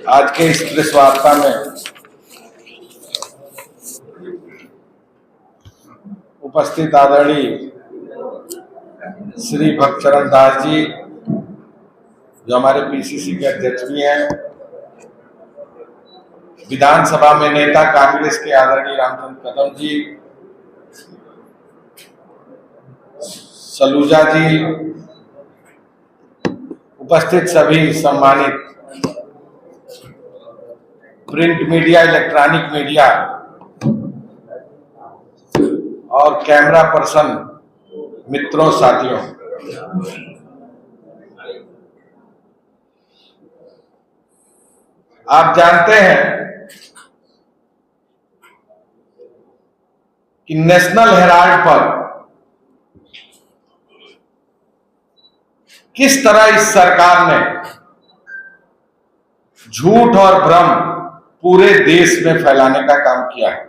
आज के इस प्रेस वार्ता में उपस्थित आदरणीय श्री भक्तचरण दास जी, जो हमारे पीसीसी के अध्यक्ष भी हैं, विधानसभा में नेता कांग्रेस के आदरणीय रामचंद्र कदम जी, सलूजा जी, उपस्थित सभी सम्मानित प्रिंट मीडिया, इलेक्ट्रॉनिक मीडिया और कैमरा पर्सन मित्रों, साथियों, आप जानते हैं कि नेशनल हेराल्ड पर किस तरह इस सरकार ने झूठ और भ्रम पूरे देश में फैलाने का काम किया है।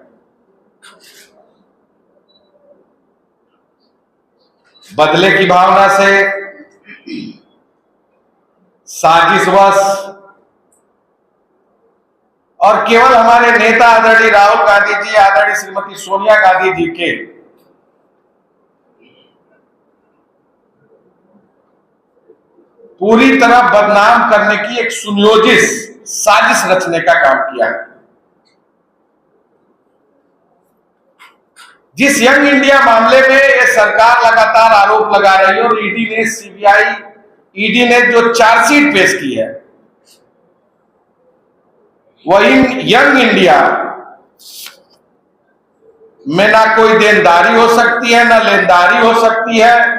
बदले की भावना से, साजिशवश और केवल हमारे नेता आदरणीय राहुल गांधी जी, आदरणीय श्रीमती सोनिया गांधी जी के पूरी तरह बदनाम करने की एक सुनियोजित साजिश रचने का काम किया है। जिस यंग इंडिया मामले में यह सरकार लगातार आरोप लगा रही है और ईडी ने जो चार्जशीट पेश की है, वह यंग इंडिया में ना कोई देनदारी हो सकती है, ना लेनदारी हो सकती है,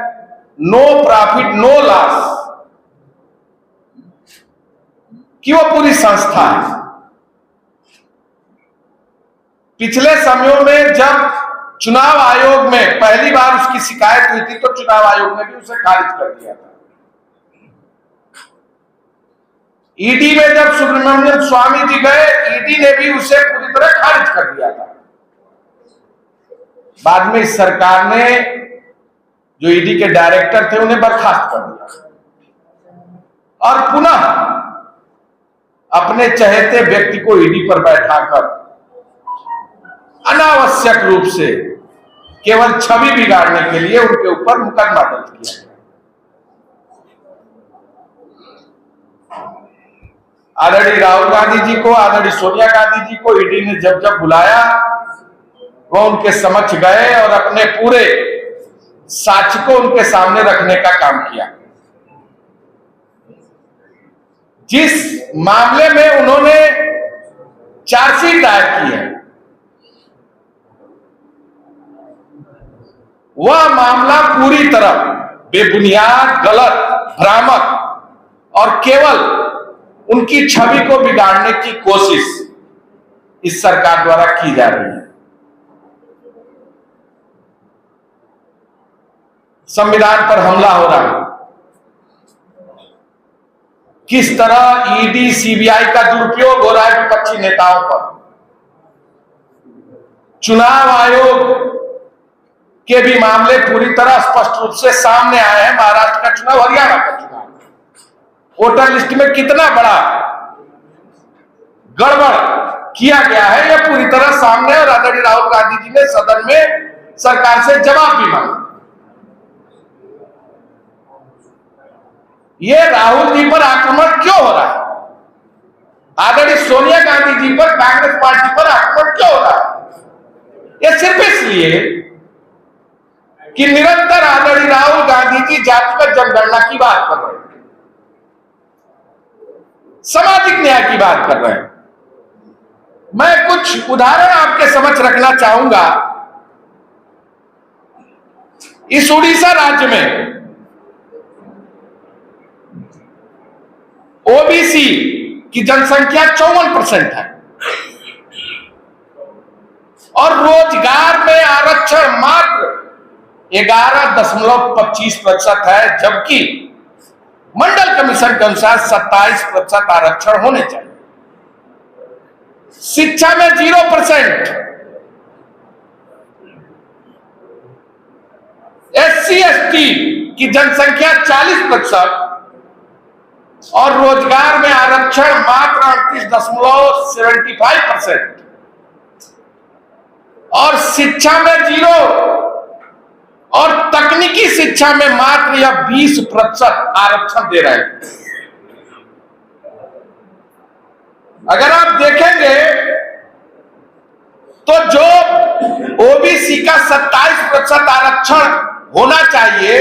नो प्रॉफिट नो लॉस कि वो पूरी संस्था है। पिछले समयों में जब चुनाव आयोग में पहली बार उसकी शिकायत हुई थी, तो चुनाव आयोग ने भी उसे खारिज कर दिया था। ईडी में जब सुब्रमण्यम स्वामी जी गए, ईडी ने भी उसे पूरी तरह खारिज कर दिया था। बाद में इस सरकार ने जो ईडी के डायरेक्टर थे, उन्हें बर्खास्त कर दिया और पुनः अपने चहेते व्यक्ति को ईडी पर बैठाकर अनावश्यक रूप से केवल छवि बिगाड़ने के लिए उनके ऊपर मुकदमा दर्ज किया। आदरणीय राहुल गांधी जी को, आदरणीय सोनिया गांधी जी को ईडी ने जब जब बुलाया, वह उनके समक्ष गए और अपने पूरे साक्ष्य को उनके सामने रखने का काम किया। जिस मामले में उन्होंने चार्जशीट दायर की है, वह मामला पूरी तरह बेबुनियाद, गलत, भ्रामक और केवल उनकी छवि को बिगाड़ने की कोशिश इस सरकार द्वारा की जा रही है। संविधान पर हमला हो रहा है। किस तरह ईडी, सीबीआई का दुरुपयोग हो रहा है विपक्षी नेताओं पर। चुनाव आयोग के भी मामले पूरी तरह स्पष्ट रूप से सामने आए हैं। महाराष्ट्र का चुनाव, हरियाणा का चुनाव, वोटर लिस्ट में कितना बड़ा गड़बड़ किया गया है, यह पूरी तरह सामने। और आदरणीय राहुल गांधी जी ने सदन में सरकार से जवाब भी मांगा। ये राहुल जी पर आक्रमण क्यों हो रहा है? आदरणीय सोनिया गांधी जी पर, कांग्रेस पार्टी पर आक्रमण क्यों हो रहा है? यह सिर्फ इसलिए कि निरंतर आदरणीय राहुल गांधी जी जातिगत जनगणना की बात कर रहे हैं, सामाजिक न्याय की बात कर रहे हैं। मैं कुछ उदाहरण आपके समक्ष रखना चाहूंगा। इस उड़ीसा राज्य में ओबीसी की जनसंख्या 54% है और रोजगार में आरक्षण मात्र 11.25% है, जबकि मंडल कमीशन के अनुसार 27% आरक्षण होने चाहिए। शिक्षा में 0%, SC ST की जनसंख्या 40% और रोजगार में आरक्षण मात्र 38.75%, और शिक्षा में 0, और तकनीकी शिक्षा में मात्र यह 20% आरक्षण दे रहे हैं। अगर आप देखेंगे तो जो ओबीसी का 27% आरक्षण होना चाहिए,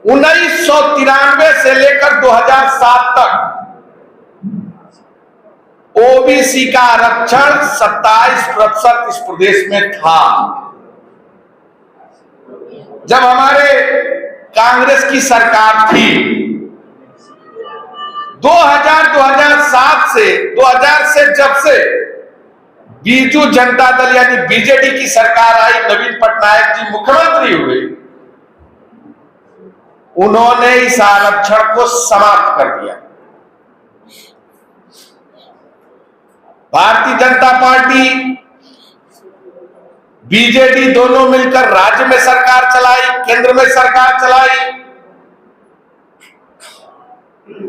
1993 से लेकर 2007 तक ओबीसी का आरक्षण 27% इस प्रदेश में था। जब हमारे कांग्रेस की सरकार थी, 2000 से जब से बीजू जनता दल यानी बीजेडी की सरकार आई, नवीन पटनायक जी मुख्यमंत्री हुए, उन्होंने इस आरक्षण को समाप्त कर दिया। भारतीय जनता पार्टी, बीजेडी दोनों मिलकर राज्य में सरकार चलाई, केंद्र में सरकार चलाई,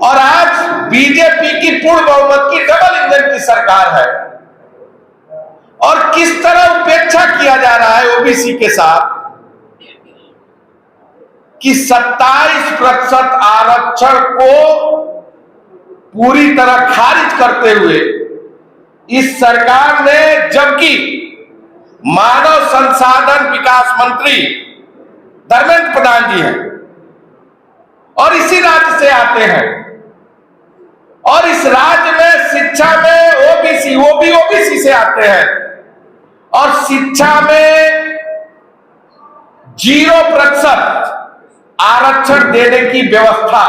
और आज बीजेपी की पूर्ण बहुमत की डबल इंजन की सरकार है। और किस तरह उपेक्षा किया जा रहा है ओबीसी के साथ कि 27% आरक्षण को पूरी तरह खारिज करते हुए इस सरकार ने, जबकि मानव संसाधन विकास मंत्री धर्मेंद्र प्रधान जी हैं और इसी राज्य से आते हैं, और इस राज्य में शिक्षा में ओबीसी, वो भी ओबीसी से आते हैं, और शिक्षा में 0% आरक्षण देने की व्यवस्था,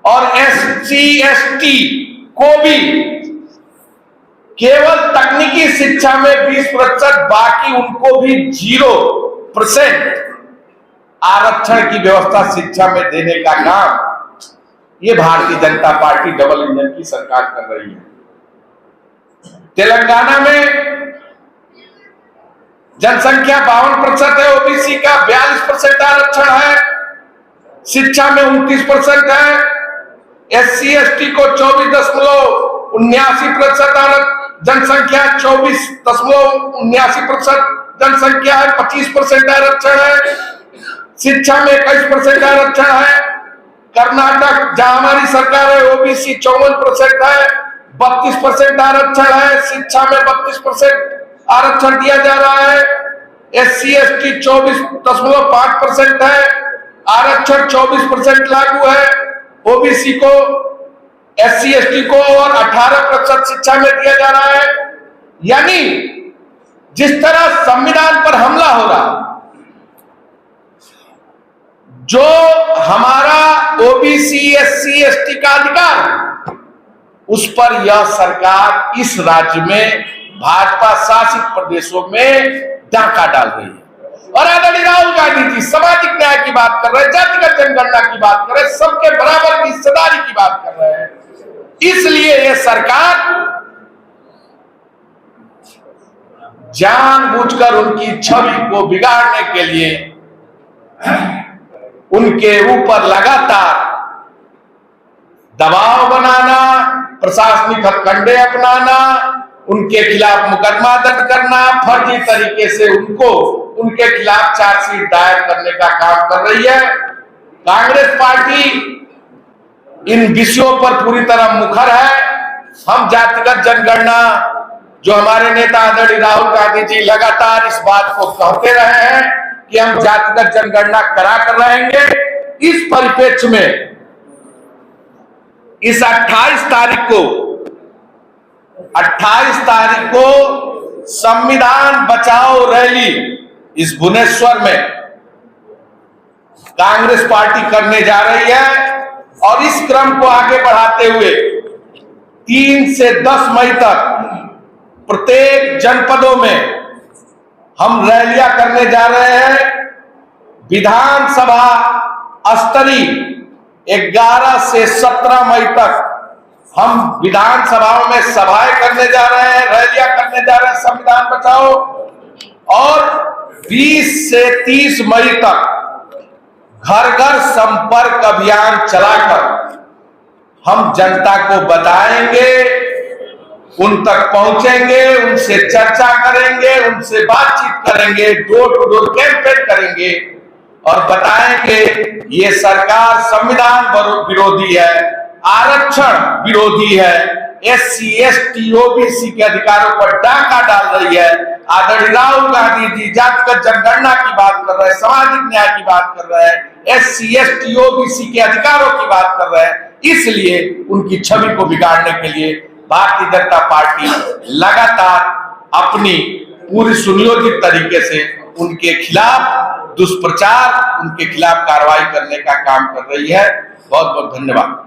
और एससी एसटी को भी केवल तकनीकी शिक्षा में 20%, बाकी उनको भी 0% आरक्षण की व्यवस्था शिक्षा में देने का काम ये Bharatiya Janata party double engine की सरकार कर रही है। तेलंगाना में जनसंख्या 52% है, ओबीसी का 42% आरक्षण है, शिक्षा में 29% है, एससी एसटी को 24.79% जनसंख्या, 24.79% जनसंख्या है, 25% आरक्षण है, शिक्षा में 21% आरक्षण है। कर्नाटक जहां हमारी सरकार है, ओबीसी 54% है, 32% आरक्षण है, शिक्षा में 32% आरक्षण दिया जा रहा है, एससी एसटी 24.5% है, आरक्षण 24% लागू है, ओबीसी को, एससी एसटी को, और 18% शिक्षा में दिया जा रहा है। यानी जिस तरह संविधान पर हमला हो रहा, जो हमारा ओबीसी एससी एसटी का अधिकार, उस पर यह सरकार इस राज्य में भाजपा शासित प्रदेशों में डाका डाल रही है। और आदरणीय राहुल गांधी जी सामाजिक न्याय की बात कर रहे हैं, जातिगत जनगणना की बात कर रहे हैं, सबके बराबर की हिस्सेदारी की बात कर रहे हैं। इसलिए यह सरकार जानबूझकर उनकी छवि को बिगाड़ने के लिए उनके ऊपर लगातार दबाव बनाना, प्रशासनिक हथकंडे अपनाना, उनके खिलाफ मुकदमा दर्ज करना, फर्जी तरीके से उनके खिलाफ चार्जशीट दायर करने का काम कर रही है। कांग्रेस पार्टी इन विषयों पर पूरी तरह मुखर है। हम जातिगत जनगणना, जो हमारे नेता आदरणीय राहुल गांधी जी लगातार इस बात को कहते रहे हैं कि हम जातिगत जनगणना करा कर रहेंगे, इस परिप्रेक्ष्य में इस 28 तारीख को संविधान बचाओ रैली इस भुवनेश्वर में कांग्रेस पार्टी करने जा रही है, और इस क्रम को आगे बढ़ाते हुए 3 से 10 मई तक प्रत्येक जनपदों में हम रैलियां करने जा रहे हैं। विधानसभा स्तरीय 11 से 17 मई तक हम विधानसभाओं में सभाएं करने जा रहे हैं, रैलियां करने जा रहे हैं संविधान बचाओ, और 20 से 30 मई तक घर घर संपर्क अभियान चलाकर हम जनता को बताएंगे, उन तक पहुंचेंगे, उनसे चर्चा करेंगे, उनसे बातचीत करेंगे, डोर टू डोर कैंपेन करेंगे और बताएंगे ये सरकार संविधान विरोधी है, आरक्षण विरोधी है, SC ST OBC के अधिकारों पर डाका डाल रही है। आदरणीय राहुल गांधी जी जातिगत जनगणना की बात कर रहे हैं, सामाजिक न्याय की बात कर रहे हैं, SC ST OBC के अधिकारों की बात कर रहे हैं। इसलिए उनकी छवि को बिगाड़ने के लिए भारतीय जनता पार्टी लगातार अपनी पूरी सुनियोजित तरीके से उनके खिलाफ दुष्प्रचार, उनके खिलाफ कार्रवाई करने का काम कर रही है। बहुत बहुत धन्यवाद।